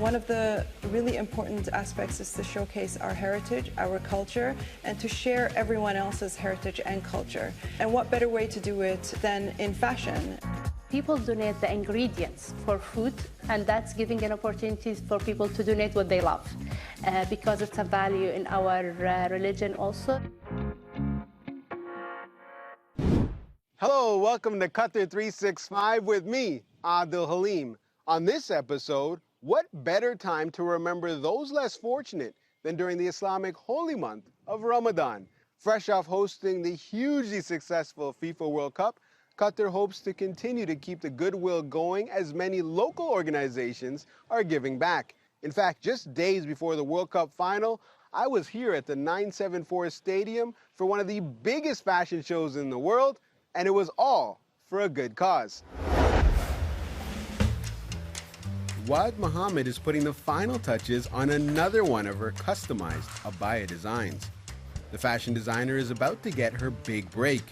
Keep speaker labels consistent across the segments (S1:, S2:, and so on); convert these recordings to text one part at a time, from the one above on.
S1: One of the really important aspects is to showcase our heritage, our culture, and to share everyone else's heritage and culture. And what better way to do it than in fashion?
S2: People donate the ingredients for food, and that's giving an opportunity for people to donate what they love, because it's a value in our religion also.
S3: Hello, welcome to Qatar 365 with me, Adil Halim. On this episode, what better time to remember those less fortunate than during the Islamic holy month of Ramadan? Fresh off hosting the hugely successful FIFA World Cup, Qatar hopes to continue to keep the goodwill going as many local organizations are giving back. In fact, just days before the World Cup final, I was here at the 974 Stadium for one of the biggest fashion shows in the world, and it was all for a good cause. Wad Mohammed is putting the final touches on another one of her customized abaya designs. The fashion designer is about to get her big break.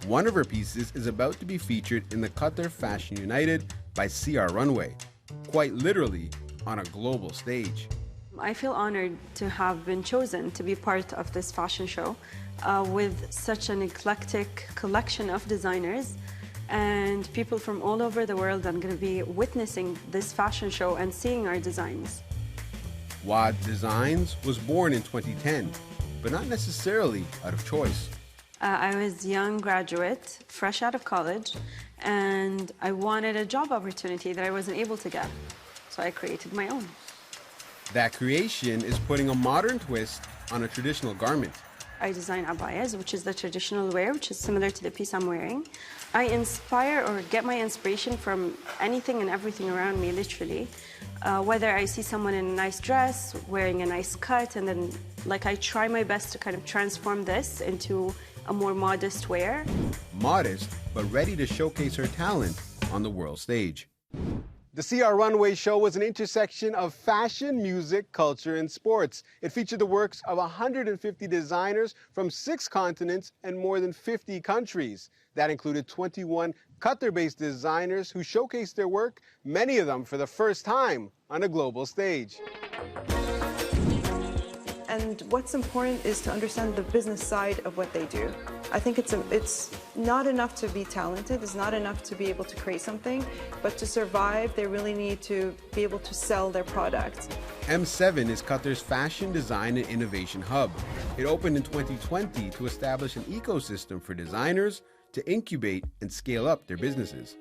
S3: One of her pieces is about to be featured in the Qatar Fashion United by CR Runway, quite literally on a global stage.
S4: I feel honored to have been chosen to be part of this fashion show with such an eclectic collection of designers and people from all over the world. I'm going to be witnessing this fashion show and seeing our designs.
S3: Wad Designs was born in 2010, but not necessarily out of choice.
S4: I was a young graduate, fresh out of college, and I wanted a job opportunity that I wasn't able to get, so I created my own.
S3: That creation is putting a modern twist on a traditional garment.
S4: I design abayas, which is the traditional wear, which is similar to the piece I'm wearing. I inspire or get my inspiration from anything and everything around me, literally. Whether I see someone in a nice dress, wearing a nice cut, and then I try my best to kind of transform this into a more modest wear.
S3: Modest, but ready to showcase her talent on the world stage. The CR Runway show was an intersection of fashion, music, culture, and sports. It featured the works of 150 designers from 6 continents and more than 50 countries. That included 21 Qatar-based designers who showcased their work, many of them for the first time on a global stage.
S1: And what's important is to understand the business side of what they do. I think it's not enough to be talented, it's not enough to be able to create something, but to survive, they really need to be able to sell their products.
S3: M7 is Qatar's fashion design and innovation hub. It opened in 2020 to establish an ecosystem for designers to incubate and scale up their businesses.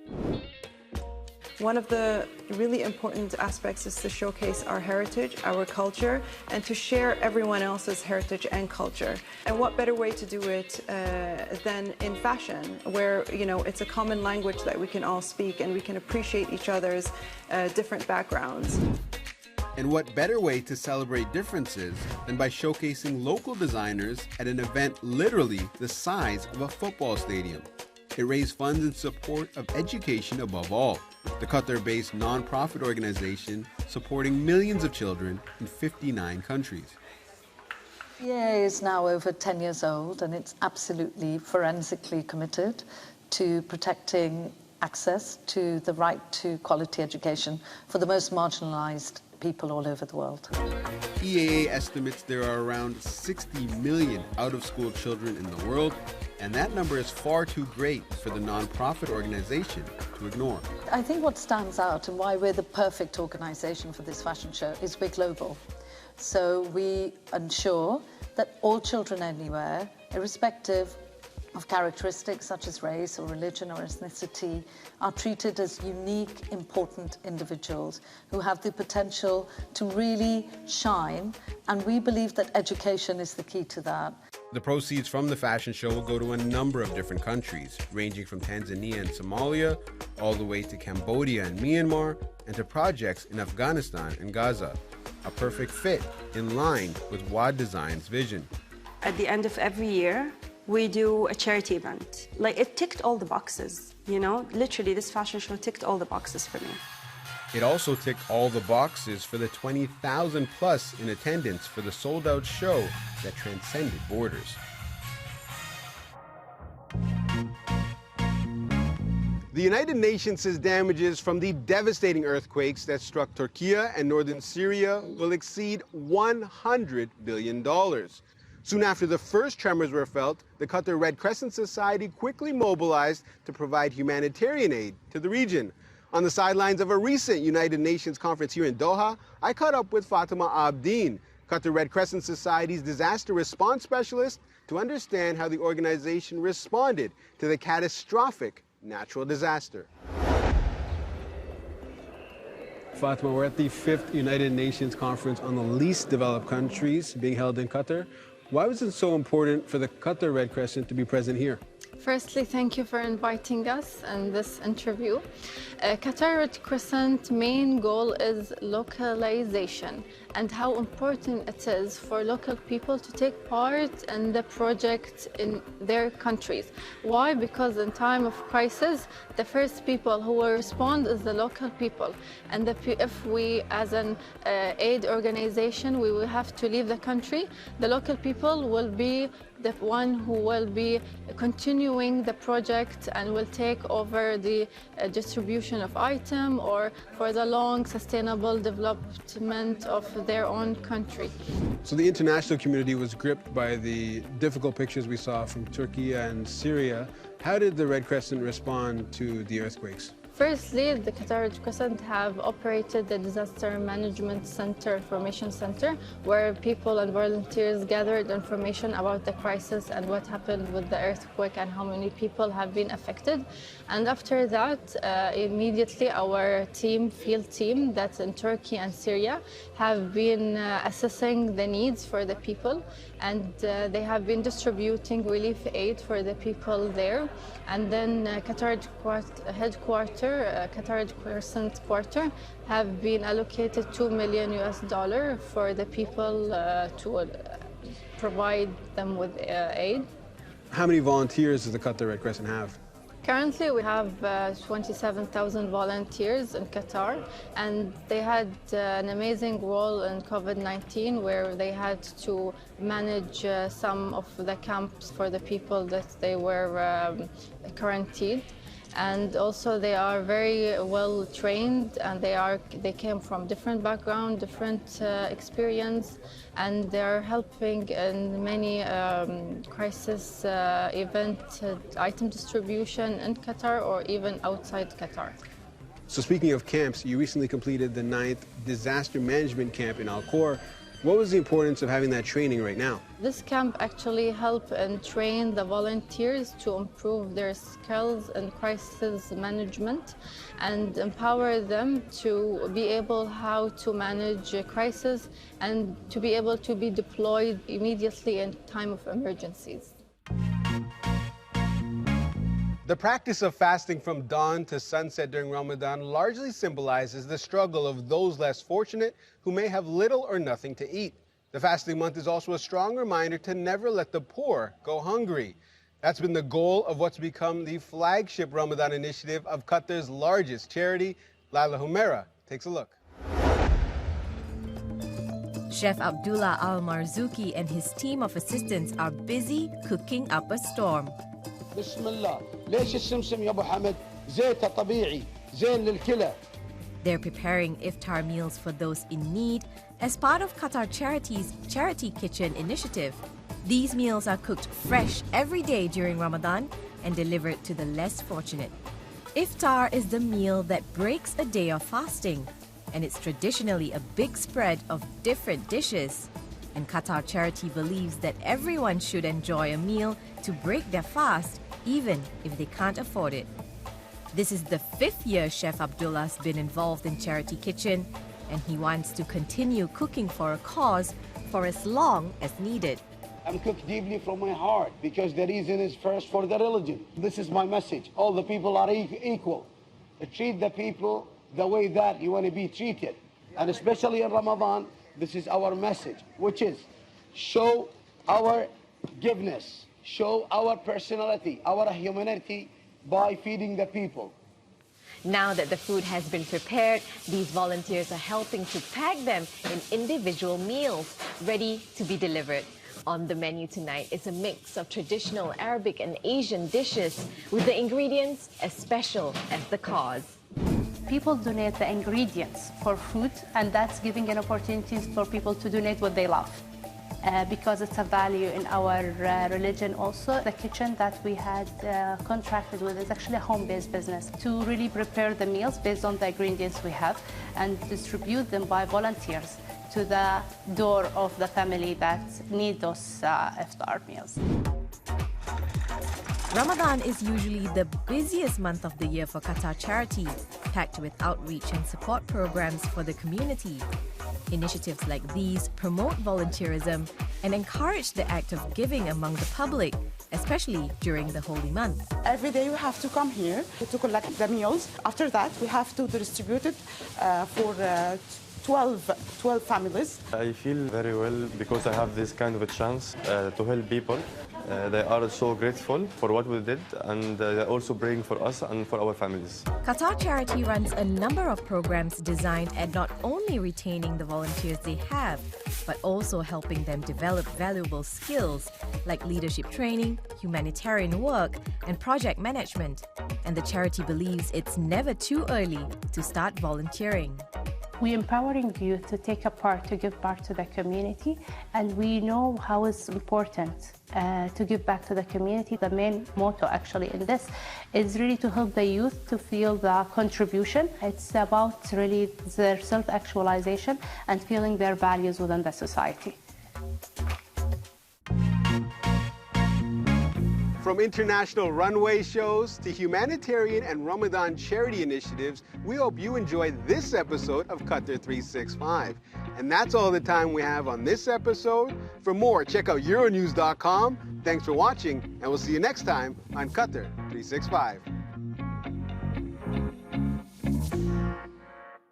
S1: One of the really important aspects is to showcase our heritage, our culture, and to share everyone else's heritage and culture. And what better way to do it than in fashion, where it's a common language that we can all speak and we can appreciate each other's different backgrounds.
S3: And what better way to celebrate differences than by showcasing local designers at an event literally the size of a football stadium. It raised funds in support of education above all. The Qatar-based non-profit organization supporting millions of children in 59 countries.
S5: EA is now over 10 years old, and it's absolutely forensically committed to protecting access to the right to quality education for the most marginalized people all over the world.
S3: EAA estimates there are around 60 million out-of-school children in the world, and that number is far too great for the non-profit organization to ignore.
S5: I think what stands out and why we're the perfect organization for this fashion show is we're global. So we ensure that all children anywhere, irrespective of characteristics such as race or religion or ethnicity, are treated as unique, important individuals who have the potential to really shine, and we believe that education is the key to that.
S3: The proceeds from the fashion show will go to a number of different countries, ranging from Tanzania and Somalia, all the way to Cambodia and Myanmar, and to projects in Afghanistan and Gaza. A perfect fit in line with Wad Design's vision.
S4: At the end of every year, we do a charity event. It ticked all the boxes, Literally, this fashion show ticked all the boxes for me.
S3: It also ticked all the boxes for the 20,000 plus in attendance for the sold-out show that transcended borders. The United Nations says damages from the devastating earthquakes that struck Turkey and northern Syria will exceed $100 billion. Soon after the first tremors were felt, the Qatar Red Crescent Society quickly mobilized to provide humanitarian aid to the region. On the sidelines of a recent United Nations conference here in Doha, I caught up with Fatima Abdeen, Qatar Red Crescent Society's disaster response specialist, to understand how the organization responded to the catastrophic natural disaster. Fatima, we're at the 5th United Nations Conference on the least developed countries being held in Qatar. Why was it so important for the Qatar Red Crescent to be present here?
S6: Firstly, thank you for inviting us in this interview. Qatar Red Crescent main goal is localization and how important it is for local people to take part in the project in their countries. Why? Because in time of crisis, the first people who will respond is the local people. And if we, as an aid organization, we will have to leave the country, the local people will be the one who will be continuing the project and will take over the distribution of items or for the long sustainable development of their own country.
S3: So the international community was gripped by the difficult pictures we saw from Turkey and Syria. How did the Red Crescent respond to the earthquakes?
S6: Firstly, the Qatar Red Crescent have operated the Disaster Management Center, Information Center, where people and volunteers gathered information about the crisis and what happened with the earthquake and how many people have been affected. And after that, immediately our team, field team that's in Turkey and Syria, have been assessing the needs for the people, and they have been distributing relief aid for the people there. And then Qatar headquarters, Qatar Red Crescent quarter, have been allocated $2 million for the people to provide them with aid.
S3: How many volunteers does the Qatar Red Crescent have?
S6: Currently, we have 27,000 volunteers in Qatar, and they had an amazing role in COVID-19 where they had to manage some of the camps for the people that they were quarantined. And also they are very well trained, and they came from different background, different experience, and they are helping in many crisis event item distribution in Qatar or even outside Qatar.
S3: So speaking of camps, you recently completed the 9th disaster management camp in Al Khor. What was the importance of having that training right now?
S6: This camp actually helped and train the volunteers to improve their skills in crisis management and empower them to be able how to manage a crisis and to be able to be deployed immediately in time of emergencies.
S3: The practice of fasting from dawn to sunset during Ramadan largely symbolizes the struggle of those less fortunate who may have little or nothing to eat. The fasting month is also a strong reminder to never let the poor go hungry. That's been the goal of what's become the flagship Ramadan initiative of Qatar's largest charity. Laila Humaira takes a look.
S7: Chef Abdullah Al-Marzuki and his team of assistants are busy cooking up a storm.
S8: بسم الله ليش السمسم يا ابو حمد زيته طبيعي زين للكلى.
S7: They're preparing iftar meals for those in need as part of Qatar Charities' Charity Kitchen initiative. These meals are cooked fresh every day during Ramadan and delivered to the less fortunate. Iftar is the meal that breaks a day of fasting, and it's traditionally a big spread of different dishes. And Qatar Charity believes that everyone should enjoy a meal to break their fast, even if they can't afford it. This is the 5th year Chef Abdullah's been involved in Charity Kitchen, and he wants to continue cooking for a cause for as long as needed.
S8: I'm cooked deeply from my heart because the reason is first for the religion. This is my message. All the people are equal. Treat the people the way that you want to be treated. And especially in Ramadan, this is our message, which is show our giveness, show our personality, our humanity by feeding the people.
S7: Now that the food has been prepared, these volunteers are helping to pack them in individual meals ready to be delivered.
S9: On the menu tonight is a mix of traditional Arabic and Asian dishes with the ingredients as special as the cause.
S2: People donate the ingredients for food, and that's giving an opportunity for people to donate what they love. Because it's a value in our religion also. The kitchen that we had contracted with is actually a home-based business to really prepare the meals based on the ingredients we have and distribute them by volunteers to the door of the family that need those iftar meals.
S7: Ramadan is usually the busiest month of the year for Qatar Charities, packed with outreach and support programs for the community. Initiatives like these promote volunteerism and encourage the act of giving among the public, especially during the holy month.
S10: Every day we have to come here to collect the meals. After that, we have to distribute it for 12 families.
S11: I feel very well because I have this kind of a chance to help people. They are so grateful for what we did, and they also bring for us and for our families.
S7: Qatar Charity runs a number of programs designed at not only retaining the volunteers they have, but also helping them develop valuable skills like leadership training, humanitarian work, and project management. And the charity believes it's never too early to start volunteering.
S2: We're empowering youth to take a part, to give back to the community, and we know how it's important to give back to the community. The main motto actually in this is really to help the youth to feel the contribution. It's about really their self-actualization and feeling their values within the society.
S3: From international runway shows to humanitarian and Ramadan charity initiatives, we hope you enjoyed this episode of Qatar 365. And that's all the time we have on this episode. For more, check out Euronews.com. Thanks for watching, and we'll see you next time on Qatar 365.